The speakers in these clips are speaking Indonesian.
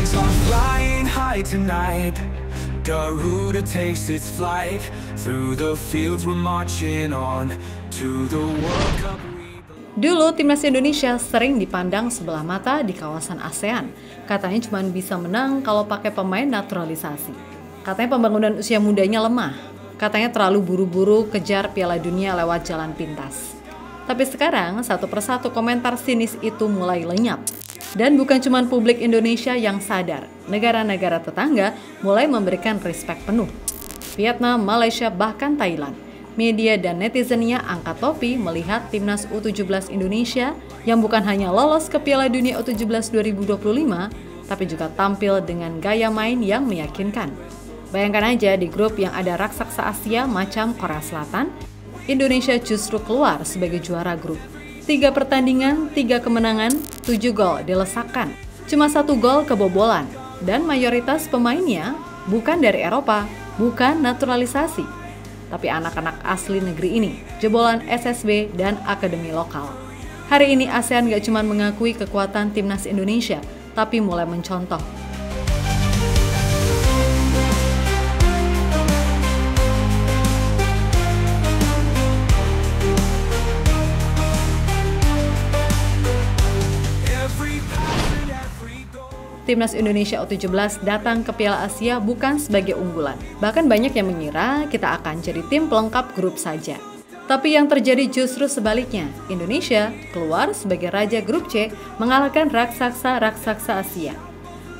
flags are flying high tonight. Garuda takes its flight. Through the fields we're marching on to the World Cup. Dulu, timnas Indonesia sering dipandang sebelah mata di kawasan ASEAN. Katanya cuma bisa menang kalau pakai pemain naturalisasi. Katanya pembangunan usia mudanya lemah. Katanya terlalu buru-buru kejar Piala Dunia lewat jalan pintas. Tapi sekarang, satu persatu komentar sinis itu mulai lenyap. Dan bukan cuma publik Indonesia yang sadar, negara-negara tetangga mulai memberikan respek penuh. Vietnam, Malaysia, bahkan Thailand. Media dan netizennya angkat topi melihat timnas U17 Indonesia yang bukan hanya lolos ke Piala Dunia U17 2025, tapi juga tampil dengan gaya main yang meyakinkan. Bayangkan aja di grup yang ada raksasa Asia macam Korea Selatan, Indonesia justru keluar sebagai juara grup. 3 pertandingan, 3 kemenangan, 7 gol dilesakkan. Cuma 1 gol kebobolan, dan mayoritas pemainnya bukan dari Eropa, bukan naturalisasi. Tapi anak-anak asli negeri ini, jebolan SSB dan akademi lokal. Hari ini ASEAN gak cuma mengakui kekuatan timnas Indonesia, tapi mulai mencontoh. Timnas Indonesia U17 datang ke Piala Asia bukan sebagai unggulan. Bahkan banyak yang mengira kita akan jadi tim pelengkap grup saja. Tapi yang terjadi justru sebaliknya. Indonesia keluar sebagai raja grup C mengalahkan raksasa Asia.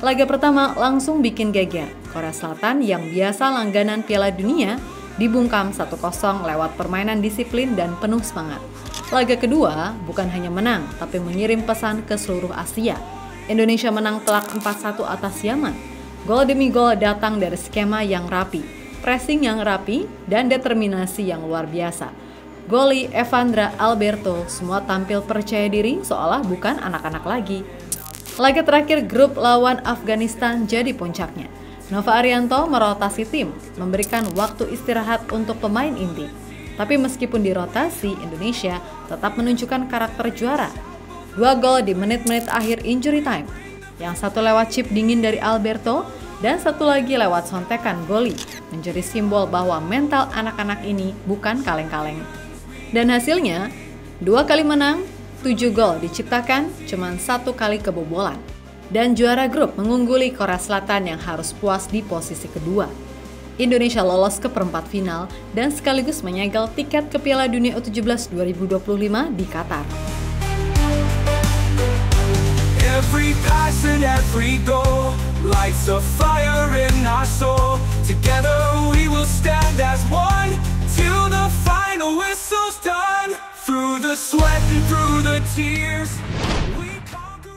Laga pertama langsung bikin geger. Korea Selatan yang biasa langganan Piala Dunia dibungkam 1-0 lewat permainan disiplin dan penuh semangat. Laga kedua bukan hanya menang, tapi mengirim pesan ke seluruh Asia. Indonesia menang telak 4-1 atas Yaman. Gol demi gol datang dari skema yang rapi, pressing yang rapi, dan determinasi yang luar biasa. Goli, Evandra, Alberto semua tampil percaya diri seolah bukan anak-anak lagi. Laga terakhir grup lawan Afghanistan jadi puncaknya. Nova Arianto merotasi tim, memberikan waktu istirahat untuk pemain inti. Tapi meskipun dirotasi, Indonesia tetap menunjukkan karakter juara. 2 gol di menit-menit akhir injury time. Yang satu lewat chip dingin dari Alberto dan satu lagi lewat sontekan Goli. Menjadi simbol bahwa mental anak-anak ini bukan kaleng-kaleng. Dan hasilnya, 2 kali menang, 7 gol diciptakan, cuma 1 kali kebobolan. Dan juara grup mengungguli Korea Selatan yang harus puas di posisi kedua. Indonesia lolos ke perempat final dan sekaligus menyegel tiket ke Piala Dunia U17 2025 di Qatar. Every pass and every goal lights a fire in our soul. Together we will stand as one till the final whistle's done. Through the sweat and through the tears.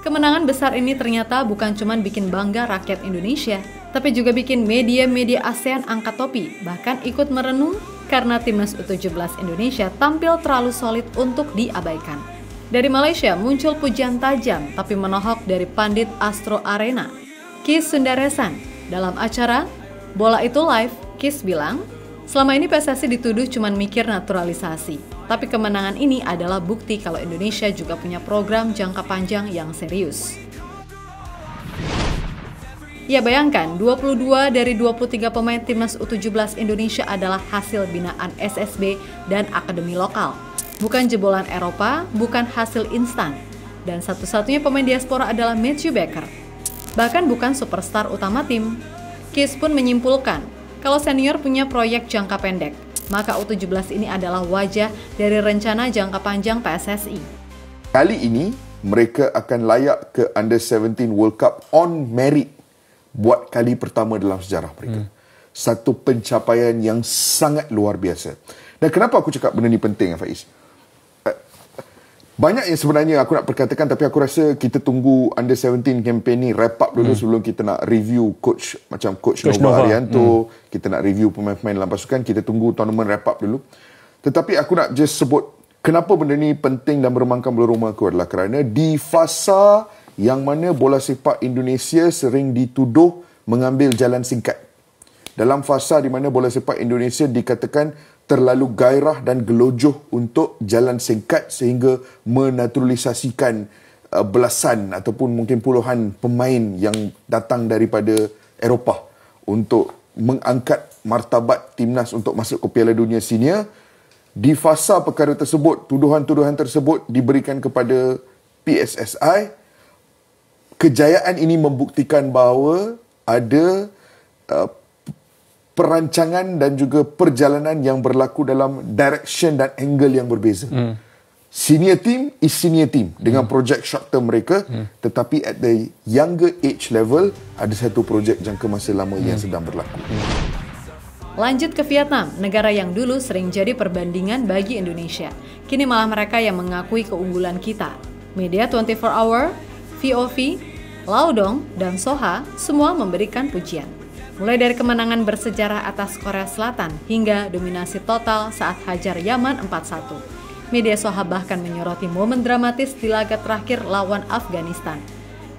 Kemenangan besar ini ternyata bukan cuma bikin bangga rakyat Indonesia, tapi juga bikin media-media ASEAN angkat topi, bahkan ikut merenung karena timnas U17 Indonesia tampil terlalu solid untuk diabaikan. Dari Malaysia muncul pujian tajam tapi menohok dari pandit Astro Arena, Kis Sundaresan. Dalam acara Bola Itu Live, Kis bilang, selama ini PSSI dituduh cuma mikir naturalisasi. Tapi kemenangan ini adalah bukti kalau Indonesia juga punya program jangka panjang yang serius. Ya bayangkan, 22 dari 23 pemain timnas U17 Indonesia adalah hasil binaan SSB dan akademi lokal. Bukan jebolan Eropa, bukan hasil instan. Dan satu-satunya pemain diaspora adalah Matthew Baker. Bahkan bukan superstar utama tim. Kis pun menyimpulkan, kalau senior punya proyek jangka pendek, maka U17 ini adalah wajah dari rencana jangka panjang PSSI. Kali ini, mereka akan layak ke Under-17 World Cup on merit buat kali pertama dalam sejarah mereka. Satu pencapaian yang sangat luar biasa. Dan kenapa aku cakap benda ni penting, Faiz? Banyak yang sebenarnya aku nak perkatakan, tapi aku rasa kita tunggu Under-17 campaign ni wrap up dulu sebelum kita nak review coach macam Coach Nova Arianto, kita nak review pemain-pemain dalam pasukan, kita tunggu tournament wrap up dulu. Tetapi aku nak just sebut kenapa benda ni penting dan meremangkan bulu roma aku adalah kerana di fasa yang mana bola sepak Indonesia sering dituduh mengambil jalan singkat. Dalam fasa di mana bola sepak Indonesia dikatakan terlalu gairah dan gelojoh untuk jalan singkat sehingga menaturalisasikan belasan ataupun mungkin puluhan pemain yang datang daripada Eropah untuk mengangkat martabat timnas untuk masuk ke Piala Dunia Senior. Di fasa perkara tersebut, tuduhan-tuduhan tersebut diberikan kepada PSSI. Kejayaan ini membuktikan bahawa ada perancangan dan juga perjalanan yang berlaku dalam direction dan angle yang berbeza. Senior team is senior team dengan projek short term mereka, tetapi at the younger age level ada satu projek jangka masa lama yang sedang berlaku. Lanjut ke Vietnam, negara yang dulu sering jadi perbandingan bagi Indonesia. Kini malah mereka yang mengakui keunggulan kita. Media 24 Hour, VOV, Laodong, dan Soha semua memberikan pujian. Mulai dari kemenangan bersejarah atas Korea Selatan hingga dominasi total saat hajar Yaman 4-1. Media Soha bahkan menyoroti momen dramatis di laga terakhir lawan Afghanistan.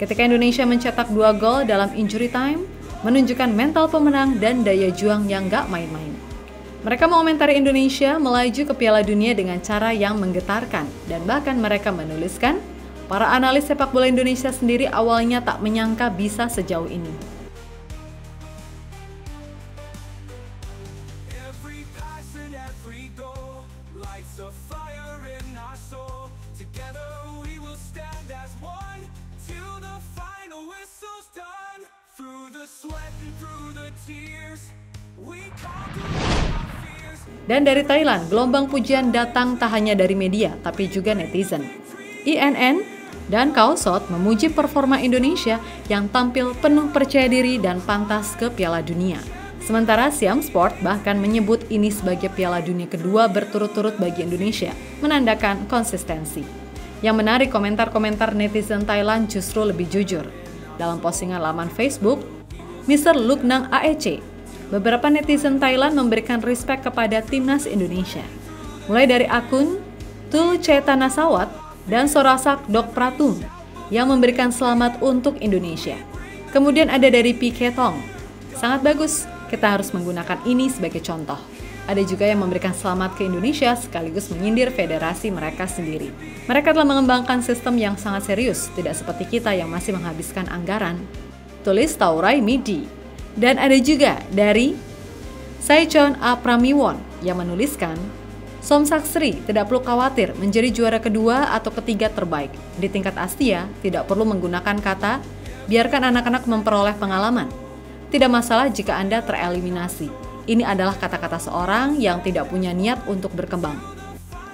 Ketika Indonesia mencetak 2 gol dalam injury time, menunjukkan mental pemenang dan daya juang yang gak main-main. Mereka mengomentari Indonesia melaju ke Piala Dunia dengan cara yang menggetarkan, dan bahkan mereka menuliskan, para analis sepak bola Indonesia sendiri awalnya tak menyangka bisa sejauh ini. Dan dari Thailand, gelombang pujian datang tak hanya dari media, tapi juga netizen. INN dan Kaosot memuji performa Indonesia yang tampil penuh percaya diri dan pantas ke Piala Dunia. Sementara Siam Sport bahkan menyebut ini sebagai Piala Dunia kedua berturut-turut bagi Indonesia, menandakan konsistensi. Yang menarik, komentar-komentar netizen Thailand justru lebih jujur. Dalam postingan laman Facebook, Mr. Luknang AEC, beberapa netizen Thailand memberikan respek kepada timnas Indonesia. Mulai dari akun Tul Cetanasawat dan Sorasak Dok Pratum yang memberikan selamat untuk Indonesia. Kemudian ada dari P. Ketong, sangat bagus, kita harus menggunakan ini sebagai contoh. Ada juga yang memberikan selamat ke Indonesia sekaligus menyindir federasi mereka sendiri. Mereka telah mengembangkan sistem yang sangat serius, tidak seperti kita yang masih menghabiskan anggaran. Tulis Taurai Midi. Dan ada juga dari Saichon A. Pramiwon yang menuliskan, Somsaksri tidak perlu khawatir menjadi juara kedua atau ketiga terbaik. Di tingkat Asia, tidak perlu menggunakan kata, biarkan anak-anak memperoleh pengalaman. Tidak masalah jika Anda tereliminasi. Ini adalah kata-kata seorang yang tidak punya niat untuk berkembang.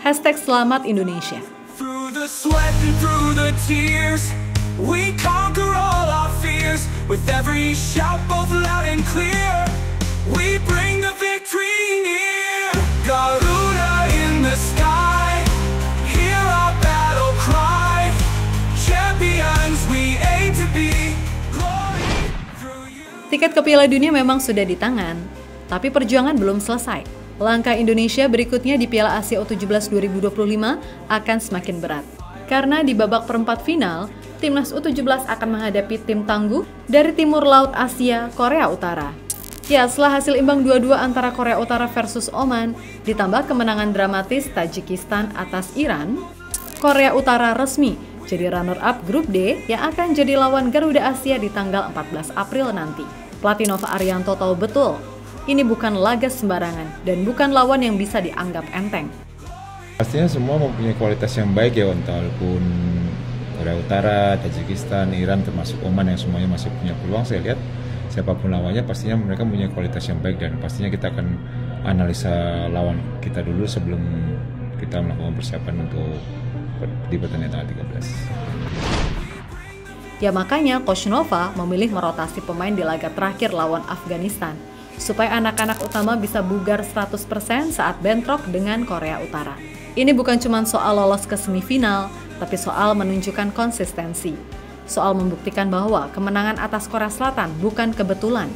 Hashtag Selamat Indonesia. Through the sweat and through the tears, we conquer all our fears. With every shout both loud and clear, we bring the victory near. Garuda in the sky, hear our battle cry. Champions we aim to be, glory through you. Tiket ke Piala Dunia memang sudah di tangan, tapi perjuangan belum selesai. Langkah Indonesia berikutnya di Piala Asia U17 2025 akan semakin berat. Karena di babak perempat final, Timnas U17 akan menghadapi tim tangguh dari Timur Laut Asia, Korea Utara. Ya, setelah hasil imbang 2-2 antara Korea Utara versus Oman, ditambah kemenangan dramatis Tajikistan atas Iran, Korea Utara resmi jadi runner-up grup D yang akan jadi lawan Garuda Asia di tanggal 14 April nanti. Pelatih Nova Arianto tahu betul, ini bukan laga sembarangan dan bukan lawan yang bisa dianggap enteng. Pastinya semua mempunyai kualitas yang baik ya, walaupun Korea Utara, Tajikistan, Iran termasuk Oman yang semuanya masih punya peluang. Saya lihat siapapun lawannya pastinya mereka mempunyai kualitas yang baik dan pastinya kita akan analisa lawan kita dulu sebelum kita melakukan persiapan untuk di pertandingan tanggal 13. Ya makanya Coach Nova memilih merotasi pemain di laga terakhir lawan Afghanistan supaya anak-anak utama bisa bugar 100% saat bentrok dengan Korea Utara. Ini bukan cuma soal lolos ke semifinal, tapi soal menunjukkan konsistensi. Soal membuktikan bahwa kemenangan atas Korea Selatan bukan kebetulan,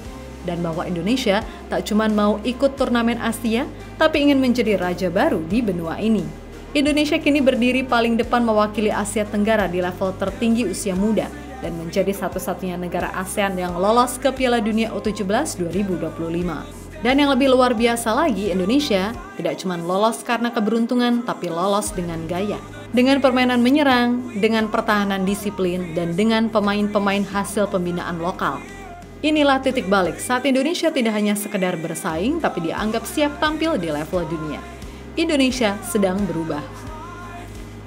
dan bahwa Indonesia tak cuma mau ikut turnamen Asia, tapi ingin menjadi raja baru di benua ini. Indonesia kini berdiri paling depan mewakili Asia Tenggara di level tertinggi usia muda, dan menjadi satu-satunya negara ASEAN yang lolos ke Piala Dunia U17 2025. Dan yang lebih luar biasa lagi, Indonesia tidak cuma lolos karena keberuntungan, tapi lolos dengan gaya. Dengan permainan menyerang, dengan pertahanan disiplin, dan dengan pemain-pemain hasil pembinaan lokal. Inilah titik balik saat Indonesia tidak hanya sekedar bersaing, tapi dianggap siap tampil di level dunia. Indonesia sedang berubah.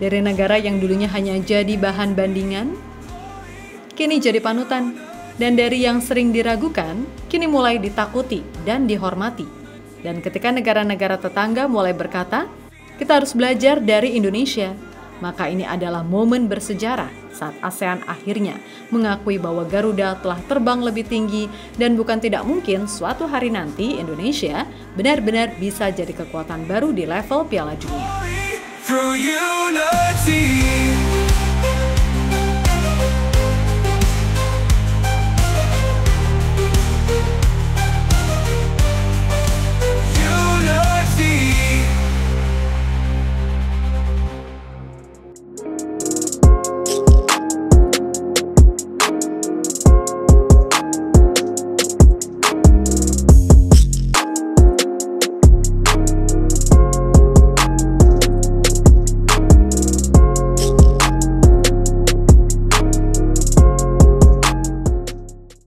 Dari negara yang dulunya hanya jadi bahan bandingan, kini jadi panutan. Dan dari yang sering diragukan, kini mulai ditakuti dan dihormati. Dan ketika negara-negara tetangga mulai berkata, kita harus belajar dari Indonesia, maka ini adalah momen bersejarah saat ASEAN akhirnya mengakui bahwa Garuda telah terbang lebih tinggi dan bukan tidak mungkin suatu hari nanti Indonesia benar-benar bisa jadi kekuatan baru di level Piala Dunia. Through unity.